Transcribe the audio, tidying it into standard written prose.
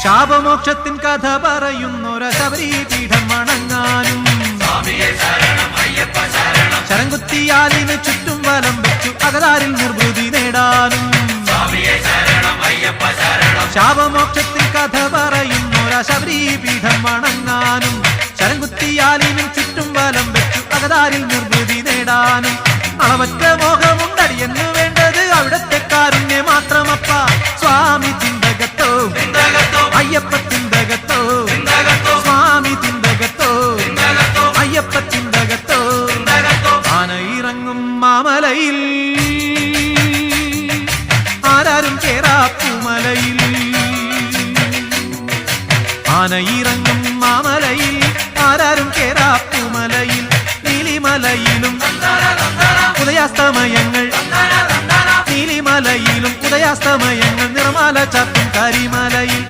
ശാപമോക്ഷത്തിൻ കഥ പറയുന്നൊര ശബരിപീഠം വണങ്ങാനും ശരംകുത്തിയാലിന് ചുറ്റും വലം വെച്ചു അകതാരിൽ നിർവൃതി നേടാനും ശാപമോക്ഷത്തിൻ കഥ പറയുന്നൊര ശബരിപീഠം വണങ്ങാനും ശരംകുത്തിയാലിനും ചുറ്റും വലം വെച്ചു അകതാരിൽ നിർവൃതി നേടാനും അളവറ്റ മോഹമുണ്ടടിയെന്നു വേണ്ടത് അവിടത്തെ കാരുണ്യ മാത്രമപ്പ സ്വാമി ചിന്തകത്തോ അയ്യപ്പ ചിന്തകത്തോ സ്വാമി ചിന്തകത്തോ അയ്യപ്പ ചിന്തകത്തോ ആനയിറങ്ങും മാമലയിൽ ആരാരും കേറാപ്പുമലയിൽ ആനയിറങ്ങും മാമലയിൽ ആരാരും കേറാപ്പുമലയിൽ നീലിമലയിലും ഉദയാസ്തമയങ്ങൾ നീലിമലയിലും ഉദയാസ്തമയങ്ങൾ നിറമാല ചാത്തും കരിമലയിൽ